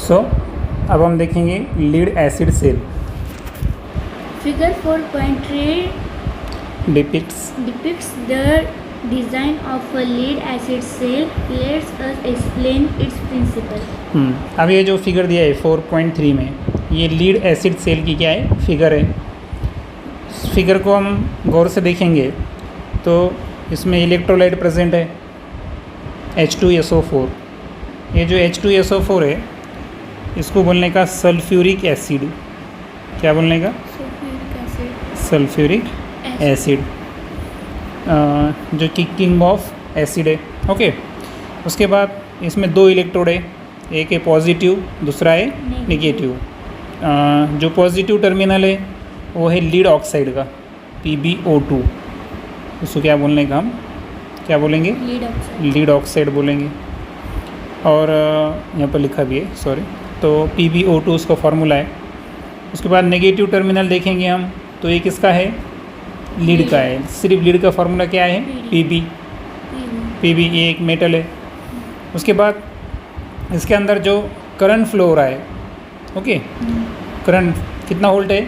सो अब हम देखेंगे lead acid cell. Figure 4.3 depicts the design of a lead acid cell. Let us explain its principle. अब ये जो फिगर दिया है 4.3 में, ये लीड एसिड सेल की क्या है फिगर है। इस फिगर को हम गौर से देखेंगे तो इसमें इलेक्ट्रोलाइट प्रेजेंट है H2SO4। ये जो H2SO4 है इसको बोलने का सल्फ्यूरिक एसिड। क्या बोलने का? सल्फ्यूरिक एसिड, जो कि किंग ऑफ एसिड है। ओके, उसके बाद इसमें दो इलेक्ट्रोड है, एक है पॉजिटिव, दूसरा है नेगेटिव। जो पॉजिटिव टर्मिनल है वो है लीड ऑक्साइड का PbO2। उसको क्या बोलने का हम क्या बोलेंगे? लीड ऑक्साइड बोलेंगे। और यहाँ पर लिखा भी है, सॉरी, तो PbO2 उसका फार्मूला है। उसके बाद नेगेटिव टर्मिनल देखेंगे हम तो ये किसका है? लीड का है। सिर्फ लीड का फार्मूला क्या है? Pb। ये एक मेटल है। उसके बाद इसके अंदर जो करंट फ्लो हो रहा है, ओके, करंट कितना वोल्ट है?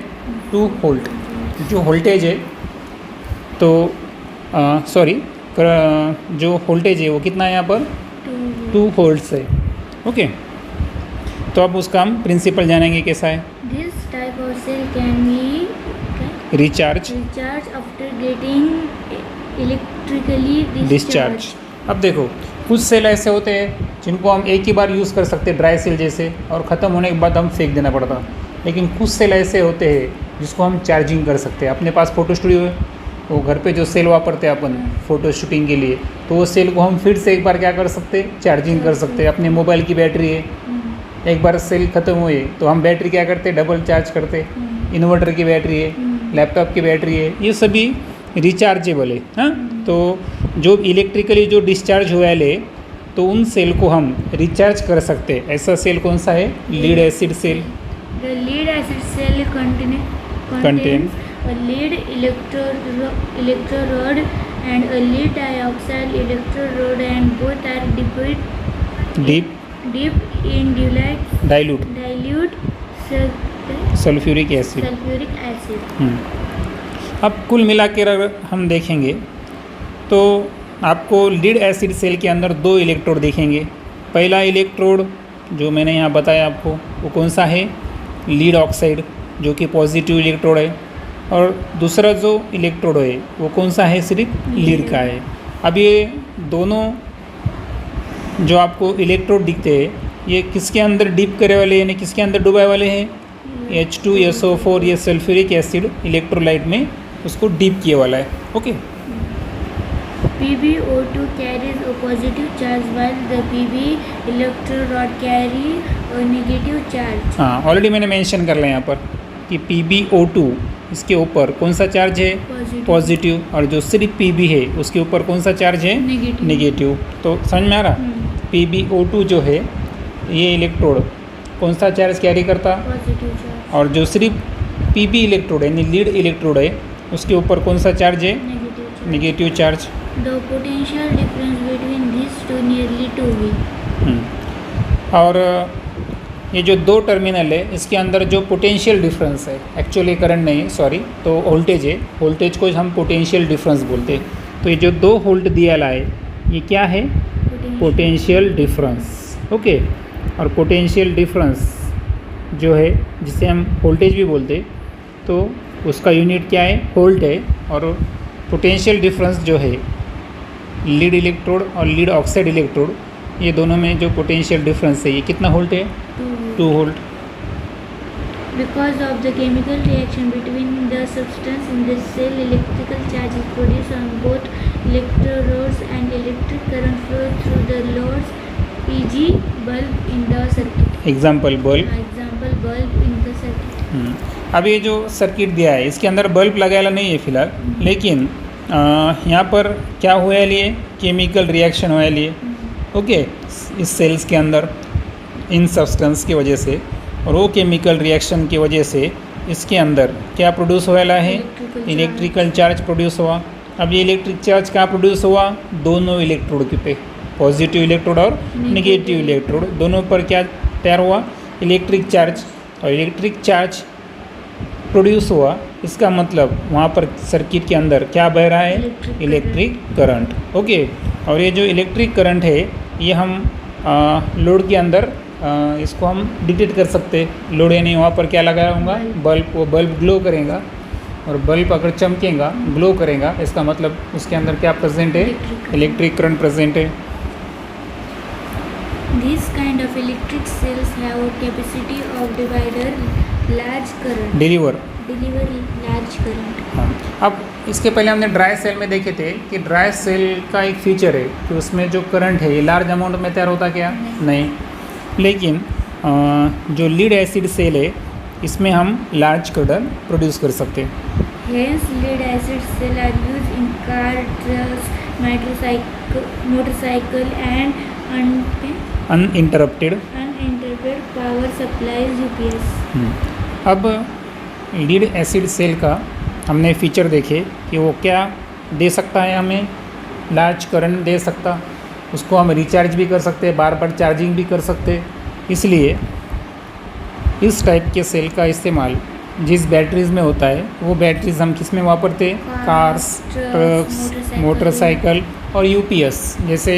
2 वोल्ट। जो वोल्टेज है तो जो वोल्टेज है वो कितना है यहाँ पर? 2 वोल्ट्स है। ओके, तो अब उसका हम प्रिंसिपल जानेंगे कैसा है। This type of cell can be recharge after getting electrically discharged. अब देखो, कुछ सेल ऐसे होते हैं जिनको हम एक ही बार यूज़ कर सकते हैं, ड्राई सेल जैसे, और ख़त्म होने के बाद हम फेंक देना पड़ता। लेकिन कुछ सेल ऐसे होते हैं जिसको हम चार्जिंग कर सकते हैं। अपने पास फ़ोटो स्टूडियो है, वो घर पे जो सेल वापरते हैं अपन फ़ोटो शूटिंग के लिए, तो वो सेल को हम फिर से एक बार क्या कर सकते हैं? चार्जिंग कर सकते हैं। अपने मोबाइल की बैटरी है, एक बार सेल ख़त्म हुई तो हम बैटरी क्या करते हैं? डबल चार्ज करते। इन्वर्टर की बैटरी है, लैपटॉप की बैटरी है, ये सभी रिचार्जेबल है। हाँ, तो जो इलेक्ट्रिकली जो डिस्चार्ज हुआ है तो उन सेल को हम रिचार्ज कर सकते हैं। ऐसा सेल कौन सा है? Lead acid cell. The lead acid cell contains a lead electrode and a lead dioxide electrode, and both are dipped in dilute sulphuric acid. अब कुल मिलाकर अगर हम देखेंगे तो आपको लीड एसिड सेल के अंदर 2 इलेक्ट्रोड दिखेंगे। पहला इलेक्ट्रोड जो मैंने यहाँ बताया आपको वो कौन सा है? लीड ऑक्साइड, जो कि पॉजिटिव इलेक्ट्रोड है। और दूसरा जो इलेक्ट्रोड है वो कौन सा है? सिर्फ लीड का है। अब ये दोनों जो आपको इलेक्ट्रोड दिखते हैं ये किसके अंदर डिप करे वाले, यानी किसके अंदर डुबाए वाले हैं? H2SO4, ये सल्फ्यूरिक एसिड इलेक्ट्रोलाइट में उसको डिप किए वाला है। Okay, PbO2 carries a positive charge while the Pb electrode carry a negative charge. हाँ, ऑलरेडी मैंने मेंशन कर लिया यहाँ पर कि PbO2 इसके ऊपर कौन सा चार्ज है? पॉजिटिव। और जो सिर्फ Pb है उसके ऊपर कौन सा चार्ज है? नेगेटिव। तो समझ में आ रहा? PbO2 जो है ये इलेक्ट्रोड कौन सा चार्ज कैरी करता? Positive charge. और जो सिर्फ Pb इलेक्ट्रोड यानी लीड इलेक्ट्रोड है उसके ऊपर कौन सा चार्ज है? Negative charge. The potential difference between these two nearly 2V. और ये जो 2 टर्मिनल है इसके अंदर जो पोटेंशियल डिफरेंस है, एक्चुअली करंट नहीं है, सॉरी, तो वोल्टेज है, वोल्टेज को हम पोटेंशियल डिफरेंस बोलते हैं। तो ये जो 2 वोल्ट दिया है ये क्या है? Potential difference. ओके, और पोटेंशियल डिफरेंस जो है जिसे हम वोल्टेज भी बोलते हैं, तो उसका यूनिट क्या है? वोल्ट है। और पोटेंशियल डिफरेंस जो है लीड इलेक्ट्रोड और लीड ऑक्साइड इलेक्ट्रोड, ये दोनों में जो पोटेंशियल डिफरेंस है ये कितना वोल्ट है? 2 volt. Because of the chemical reaction between the substance in the cell, electrical charge is produced on both electrodes and electric current flows through the loads Pg bulb in the circuit. Example bulb. bulb in the circuit. अब ये जो circuit दिया है इसके अंदर bulb लगाया नहीं है फिलहाल, लेकिन यहाँ पर क्या हुआ है? लिए केमिकल रिएक्शन हुआ है लिए, ओके, इस सेल्स के अंदर इन सब्सटेंस की वजह से, और वो केमिकल रिएक्शन की वजह से इसके अंदर क्या प्रोड्यूस हुआ है? इलेक्ट्रिकल चार्ज प्रोड्यूस हुआ। अब ये इलेक्ट्रिक चार्ज कहाँ प्रोड्यूस हुआ? दोनों इलेक्ट्रोड पे, पॉजिटिव इलेक्ट्रोड और नेगेटिव इलेक्ट्रोड दोनों पर क्या तैयार हुआ? इलेक्ट्रिक चार्ज, और इलेक्ट्रिक चार्ज प्रोड्यूस हुआ, इसका मतलब वहाँ पर सर्किट के अंदर क्या बह रहा है, इलेक्ट्रिक करंट। ओके, और ये जो इलेक्ट्रिक करंट है ये हम लोड के अंदर इसको हम डिटेक्ट कर सकते हैं। लोड यानी वहाँ पर क्या लगाया होगा, बल्ब, वो बल्ब ग्लो करेगा, और बल्ब अगर चमकेगा, ग्लो करेगा, इसका मतलब उसके अंदर क्या प्रेजेंट है, इलेक्ट्रिक करंट प्रेजेंट है। This kind of electric cells have a capacity of divider large current. Deliver. Deliver large current. हाँ, अब इसके पहले हमने ड्राई सेल में देखे थे कि ड्राई सेल का एक फीचर है कि उसमें जो करंट है ये लार्ज अमाउंट में तैयार होता क्या, नहीं। लेकिन जो लीड एसिड सेल है इसमें हम लार्ज करंट प्रोड्यूस कर सकते हैं। Hence, lead acid cells are used in car, trucks, motorcycle, and uninterrupted uninterrupted power supplies UPS. अब लीड एसिड सेल का हमने फीचर देखे कि वो क्या दे सकता है, हमें लार्ज करंट दे सकता, उसको हम रिचार्ज भी कर सकते हैं, बार बार चार्जिंग भी कर सकते हैं। इसलिए इस टाइप के सेल का इस्तेमाल जिस बैटरीज़ में होता है वो बैटरीज़ हम किस में वापरते हैं, कार्स, ट्रक्स, मोटरसाइकिल और यूपीएस। जैसे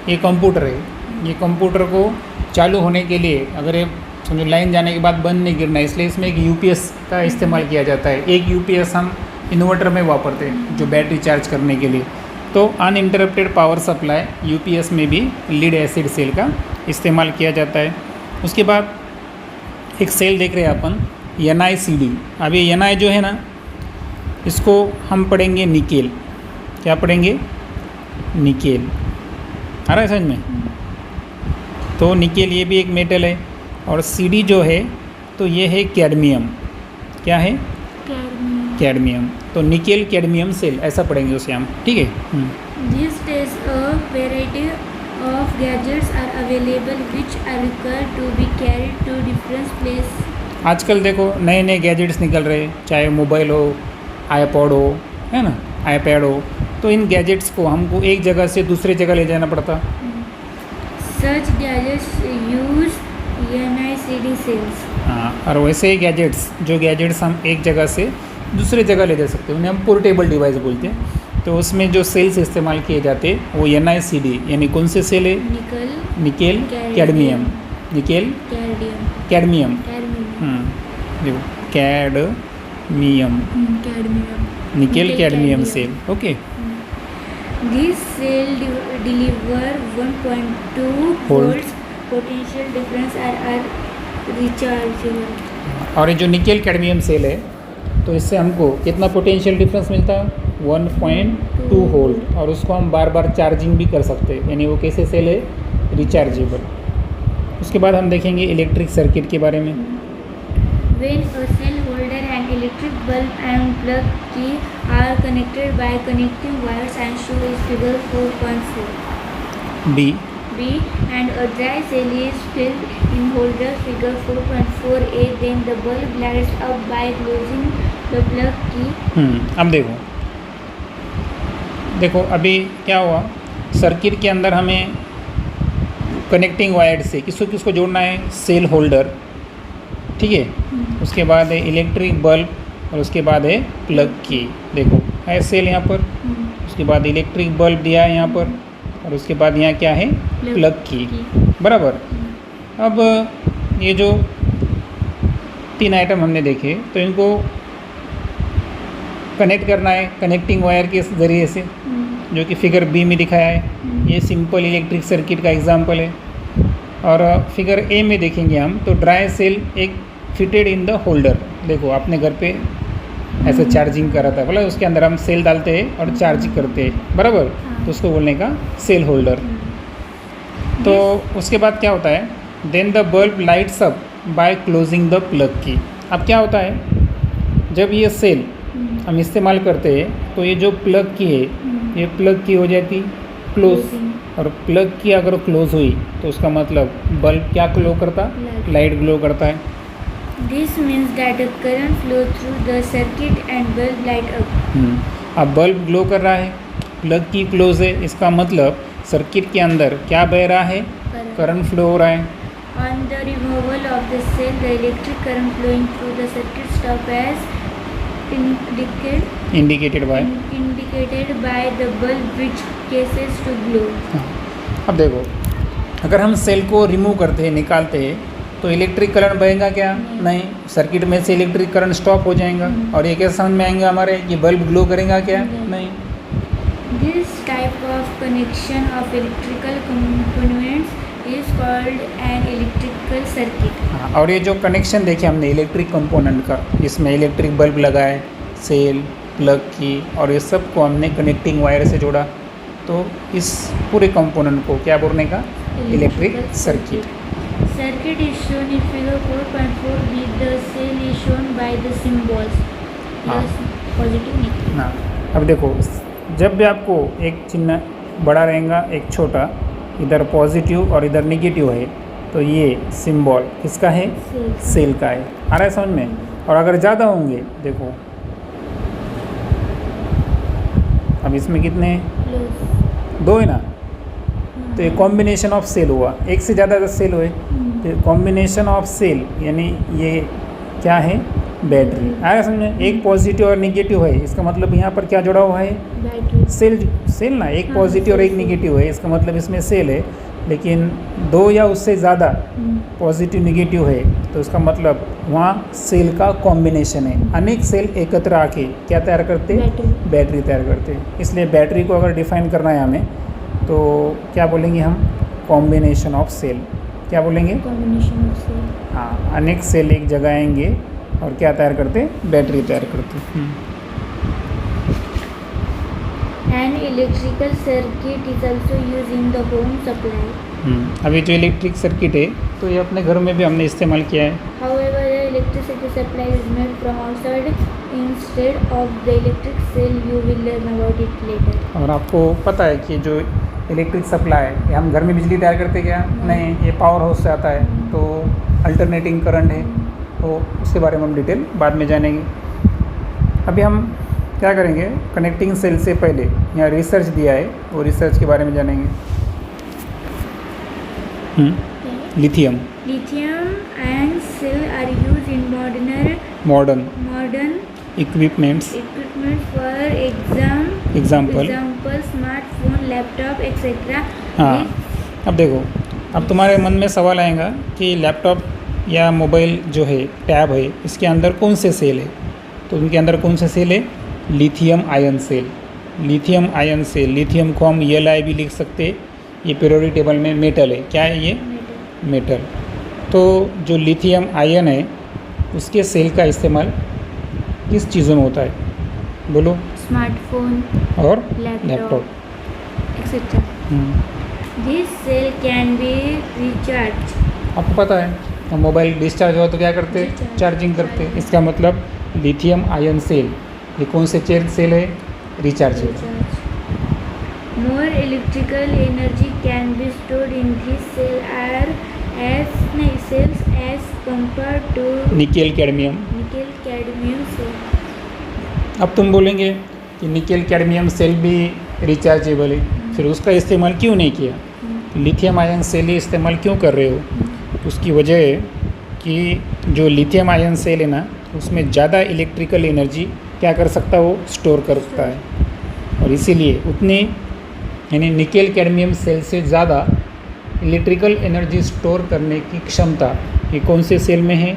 ये कंप्यूटर है, ये कंप्यूटर को चालू होने के लिए अगर ये समझो लाइन जाने के बाद बंद नहीं गिरना, इसलिए इसमें एक यूपीएस का इस्तेमाल किया जाता है। एक यूपीएस हम इन्वर्टर में वापरते हैं जो बैटरी चार्ज करने के लिए। तो अनइंटरप्टेड पावर सप्लाई यूपीएस में भी लीड एसिड सेल का इस्तेमाल किया जाता है। उसके बाद एक सेल देख रहे हैं अपन, NiCd। अब ये Ni जो है ना, इसको हम पढ़ेंगे निकेल। क्या पढ़ेंगे, निकेल। आ रहा है समझ में? तो निकेल ये भी एक मेटल है, और Cd जो है तो ये है कैडमियम। क्या है, कैडमियम। तो निकेल कैडमियम सेल ऐसा पढ़ेंगे उसे हम, ठीक है। These days a variety of gadgets are available which are required to be carried to different places. आजकल देखो नए नए गैजेट्स निकल रहे हैं, चाहे मोबाइल हो, आईपॉड हो, है ना, आईपैड हो। तो इन गैजेट्स को हमको एक जगह से दूसरी जगह ले जाना पड़ता। Such gadgets use NiCd cells. हाँ, और वैसे ही गैजेट्स हम एक जगह से दूसरी जगह ले जा सकते हैं, उन्हें हम पोर्टेबल डिवाइस बोलते हैं। तो उसमें जो सेल्स इस्तेमाल किए जाते हैं वो NiCd यानी कौन से सेल है, निकेल कैडमियम, निकेल कैडमियम। देखो cadmium, nickel cadmium cell. Okay, This cell deliver 1.2 volts potential difference are rechargeable. और ये जो निकेल कैडमियम सेल है तो इससे हमको कितना पोटेंशियल डिफरेंस मिलता है, 1.2 वोल्ट, और उसको हम बार बार चार्जिंग भी कर सकते हैं, यानी वो कैसे सेल है, रिचार्जेबल। उसके बाद हम देखेंगे इलेक्ट्रिक सर्किट के बारे में। When a cell holder and electric bulb and plug key are connected by connecting wires and show is figure 4.4. B And a dry cell is filled in holder figure 4.4a. Then the bulb lights up by closing the plug key. अब देखो अभी क्या हुआ, circuit के अंदर हमें connecting wire से किसको जोड़ना है, सेल होल्डर, ठीक है। उसके बाद है इलेक्ट्रिक बल्ब, और उसके बाद है प्लग की। देखो है सेल यहाँ पर, उसके बाद इलेक्ट्रिक बल्ब दिया है यहाँ पर, और उसके बाद यहाँ क्या है, प्लग की, बराबर। अब ये जो 3 आइटम हमने देखे तो इनको कनेक्ट करना है कनेक्टिंग वायर के ज़रिए से, जो कि फिगर बी में दिखाया है। ये सिंपल इलेक्ट्रिक सर्किट का एग्जांपल है। और फिगर ए में देखेंगे हम तो ड्राई सेल एक फिटेड इन द होल्डर। देखो आपने घर पे ऐसे चार्जिंग करा था, बोला उसके अंदर हम सेल डालते हैं और चार्ज करते हैं, बराबर। तो उसको बोलने का सेल होल्डर। तो उसके बाद क्या होता है, then the bulb lights up by closing the plug की। अब क्या होता है, जब ये सेल हम इस्तेमाल करते हैं तो ये जो प्लग की है ये प्लग की हो जाती क्लोज, और प्लग की अगर क्लोज हुई तो उसका मतलब बल्ब क्या ग्लो करता, लाइट ग्लो करता है। This means that the current flow through the circuit and bulb light up. अब बल्ब ग्लो कर रहा है, प्लग की क्लोज है, इसका मतलब सर्किट के अंदर क्या बह रहा है, करंट फ्लो हो रहा है। On the removal of the cell, the electric current flowing through the circuit stop as indicated by indicated by the bulb which ceases to glow. अब देखो, अगर हम सेल को रिमूव करते हैं, निकालते हैं, तो इलेक्ट्रिक करंट बहेगा क्या? नहीं, सर्किट में से इलेक्ट्रिक करंट स्टॉप हो जाएगा। और ये कैसे समझ में आएंगे हमारे कि बल्ब ग्लो करेगा क्या? नहीं। This type of connection of electrical components is called an electrical circuit. हाँ, और ये जो कनेक्शन देखे हमने इलेक्ट्रिक कंपोनेंट का, इसमें इलेक्ट्रिक बल्ब लगा है, सेल, प्लग की, और ये सब को हमने कनेक्टिंग वायर से जोड़ा, तो इस पूरे कंपोनेंट को क्या बोलने का? Electric circuit. Circuit is shown in figure 4.4 with the cell is shown by the symbols plus positive negative. हाँ, अब देखो, जब भी आपको एक चिन्ह बड़ा रहेगा, एक छोटा, इधर पॉजिटिव और इधर नेगेटिव है, तो ये सिंबल किसका है? सेल का है। आ रहा है समझ में? और अगर ज़्यादा होंगे, देखो अब इसमें कितने हैं? 2 है ना, तो ये कॉम्बिनेशन ऑफ सेल हुआ, एक से ज़्यादा सेल हुए, तो कॉम्बिनेशन ऑफ सेल यानी ये क्या है? बैटरी। आया समझ में? एक पॉजिटिव और नेगेटिव है, इसका मतलब यहाँ पर क्या जुड़ा हुआ है? बैटरी। सेल ना, एक पॉजिटिव और एक नेगेटिव है, इसका मतलब इसमें सेल है। लेकिन 2 या उससे ज़्यादा पॉजिटिव नेगेटिव है, तो इसका मतलब वहाँ सेल का कॉम्बिनेशन है। अनेक सेल एकत्र आके क्या तैयार करते? बैटरी तैयार करते। इसलिए बैटरी को अगर डिफाइन करना है हमें, तो क्या बोलेंगे हम? Combination of cell. क्या बोलेंगे? Combination of cell. हाँ, अनेक सेल एक जगह आएंगे और क्या तैयार करते? बैटरी तैयार करते। An electrical circuit is also used in the home supply. अभी जो इलेक्ट्रिक सर्किट है, तो ये अपने घरों में भी हमने इस्तेमाल किया है। However, the electricity supply is made from outside instead of the electric cell. You will learn about it later. और आपको पता है कि जो इलेक्ट्रिक सप्लाई है, ये हम घर में बिजली तैयार करते क्या? नहीं, ये पावर हाउस से आता है, तो अल्टरनेटिंग करंट है, तो उसके बारे में हम डिटेल बाद में जानेंगे। अभी हम क्या करेंगे? कनेक्टिंग सेल से पहले यहाँ रिसर्च दिया है, वो रिसर्च के बारे में जानेंगे। Lithium ion cell are used in modern equipments for example smartphone, laptop, etc. हाँ, अब देखो, अब तुम्हारे मन में सवाल आएगा कि लैपटॉप या मोबाइल जो है, टैब है, इसके अंदर कौन से सेल है? तो उनके अंदर कौन से सेल है? Lithium ion cell. Lithium ion cell, lithium को हम Li भी लिख सकते। ये पीरियोडिक टेबल में मेटल है। क्या है ये? मेटल। तो जो लिथियम आयन है, उसके सेल का इस्तेमाल किस चीज़ों में होता है? बोलो। स्मार्टफोन और laptop etcetera. This cell can be recharge. आपको पता है, हम मोबाइल डिस्चार्ज हुआ तो क्या करते? चार्जिंग करते। इसका मतलब लिथियम आयन सेल, ये कौन से सेल है? Rechargeable. More electrical energy can be stored in this cell cells as compared to nickel cadmium cell. अब तुम बोलेंगे कि निकेल कैडमियम सेल भी रिचार्जेबल है, फिर उसका इस्तेमाल क्यों नहीं किया? लिथियम आयन सेल ही इस्तेमाल क्यों कर रहे हो? उसकी वजह है कि जो लिथियम आयन सेल है ना, उसमें ज़्यादा इलेक्ट्रिकल एनर्जी क्या कर सकता है? वो स्टोर कर सकता है, और इसीलिए उतनी यानी निकेल कैडमियम सेल से ज़्यादा इलेक्ट्रिकल एनर्जी स्टोर करने की क्षमता ये कौन से सेल में है?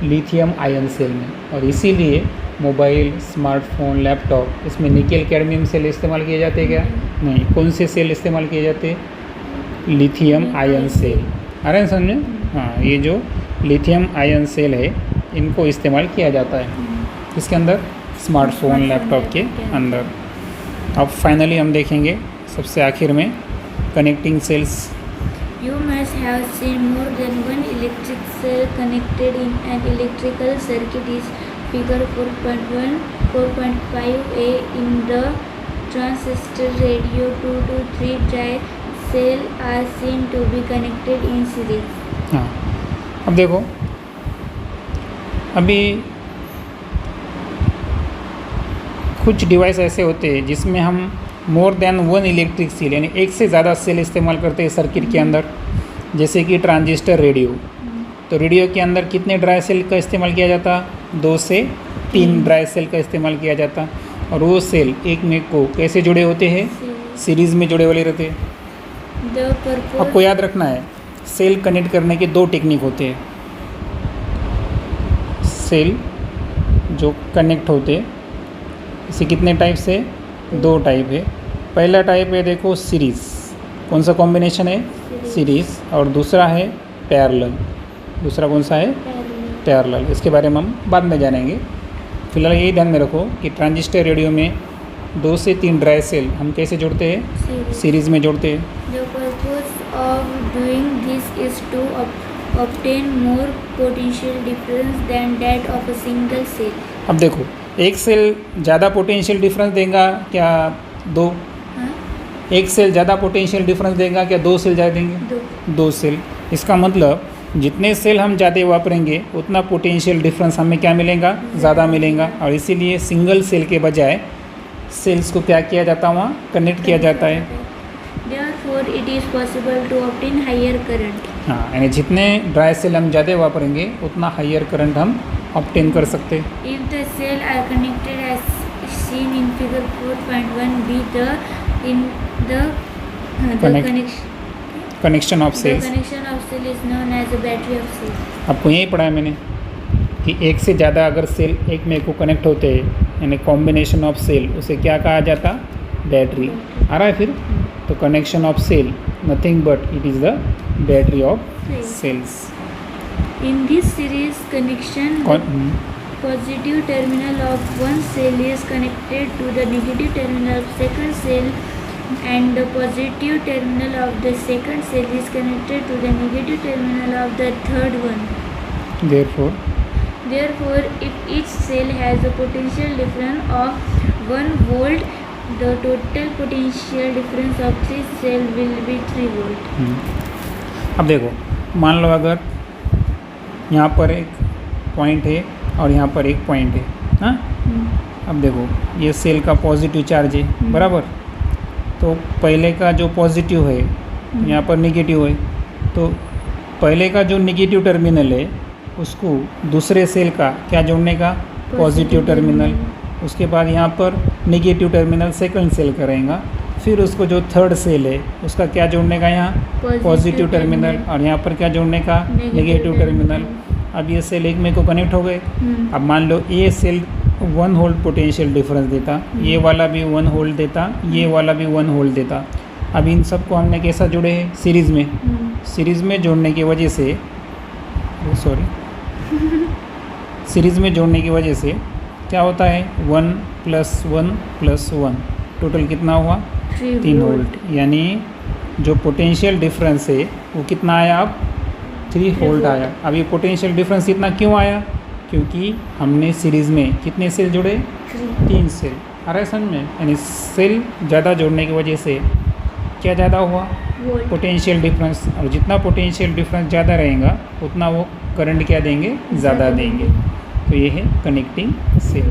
लिथियम आयन सेल में। और इसीलिए मोबाइल, स्मार्टफोन, लैपटॉप, इसमें निकेल कैडमियम सेल इस्तेमाल किए जाते हैं क्या? नहीं। कौन से सेल इस्तेमाल किए जाते? Lithium ion cell. आ रहे हैं समझ में? हाँ, ये जो लिथियम आयन सेल है, इनको इस्तेमाल किया जाता है इसके अंदर, स्मार्टफोन, लैपटॉप के अंदर। अब फाइनली हम देखेंगे सबसे आखिर में connecting cells. You must have seen more than one electric cell connected in an electrical circuit is figure 4.1, 4.5a in the transistor radio 2 to 3 dry cell are seen to be connected in series. हाँ, अब देखो, अभी कुछ device ऐसे होते हैं जिसमें हम more than one electric cell यानी एक से ज़्यादा सेल इस्तेमाल करते हैं सर्किट के अंदर। जैसे कि ट्रांजिस्टर रेडियो, तो रेडियो के अंदर कितने ड्राई सेल का इस्तेमाल किया जाता? 2 से 3 ड्राई सेल का इस्तेमाल किया जाता। और वो सेल एक में को कैसे जुड़े होते हैं? सीरीज़ में जुड़े वाले रहते हैं। आपको याद रखना है, सेल कनेक्ट करने के 2 टेक्निक होते हैं। सेल जो कनेक्ट होते हैं इसे कितने टाइप से? 2 टाइप है। पहला टाइप है देखो सीरीज़, कौन सा कॉम्बिनेशन है? सीरीज़। और दूसरा है पैरेलल। दूसरा कौन सा है? पैरेलल। इसके बारे में हम बाद में जानेंगे। फिलहाल यही ध्यान में रखो कि ट्रांजिस्टर रेडियो में 2 से 3 ड्राई सेल हम कैसे जोड़ते हैं? सीरीज़ में जोड़ते हैं। The purpose of doing this is to obtain more potential difference than that of a single cell. अब देखो, एक सेल ज़्यादा पोटेंशियल डिफरेंस देगा क्या 2? एक सेल ज़्यादा पोटेंशियल डिफरेंस देगा क्या 2 सेल ज़्यादा देंगे? 2 सेल। इसका मतलब जितने सेल हम ज़्यादा वापरेंगे उतना पोटेंशियल डिफरेंस हमें क्या मिलेगा? ज़्यादा मिलेगा। और इसीलिए सिंगल सेल के बजाय सेल्स को क्या किया जाता है? वहाँ कनेक्ट किया जाता है। Therefore, it is possible to obtain higher current. हाँ, यानी जितने ड्राई सेल हम ज़्यादा वापरेंगे उतना हायर करंट हम ऑब्टेन कर सकते हैं। If the cell are connected as seen in figure 4.1b, the connection of the cells. connection of cell is known as a battery of cells. आपको यही पढ़ा है मैंने कि एक से ज़्यादा अगर सेल एक में को कनेक्ट होते हैं यानी कॉम्बिनेशन ऑफ सेल, उसे क्या कहा जाता? बैटरी। आ रहा है फिर? तो connection of cell nothing but it is the battery of cells. In this series connection, the positive terminal of one cell is connected to the negative terminal of second cell, and the positive terminal of the second cell is connected to the negative terminal of the third one. Therefore, if each cell has a potential difference of 1 volt, the total potential difference of 3 cells will be 3 volt. अब देखो, मान लो अगर यहाँ पर एक point है और यहाँ पर एक पॉइंट है, हाँ? अब देखो, ये सेल का पॉजिटिव चार्ज है, बराबर? तो पहले का जो पॉजिटिव है यहाँ पर नेगेटिव है, तो पहले का जो नेगेटिव टर्मिनल है उसको दूसरे सेल का क्या जोड़ने का? Positive terminal. उसके बाद यहाँ पर नेगेटिव टर्मिनल सेकंड सेल करेगा, फिर उसको जो थर्ड सेल है उसका क्या जोड़ने का? यहाँ पॉजिटिव टर्मिनल। और यहाँ पर क्या जोड़ने का? Negative terminal. अब ये सेल एक में को कनेक्ट हो गए। अब मान लो ये सेल 1 वोल्ट पोटेंशियल डिफरेंस देता, ये वाला भी 1 वोल्ट देता, ये वाला भी 1 वोल्ट देता। अब इन सबको हमने कैसा जोड़े हैं? सीरीज़ में। सीरीज़ में जोड़ने की वजह से सीरीज़ में जोड़ने की वजह से क्या होता है? 1 + 1 + 1 टोटल कितना हुआ? 3 वोल्ट। यानी जो पोटेंशियल डिफरेंस है वो कितना आया? अब 3 वोल्ट आया। अब ये पोटेंशियल डिफरेंस इतना क्यों आया? क्योंकि हमने सीरीज़ में कितने सेल जोड़े? 3 सेल। आ रहा है समझ में? यानी सेल ज़्यादा जोड़ने की वजह से क्या ज़्यादा हुआ? Potential difference. और जितना पोटेंशियल डिफरेंस ज़्यादा रहेगा उतना वो करंट क्या देंगे? ज़्यादा देंगे। तो ये है कनेक्टिंग सेल।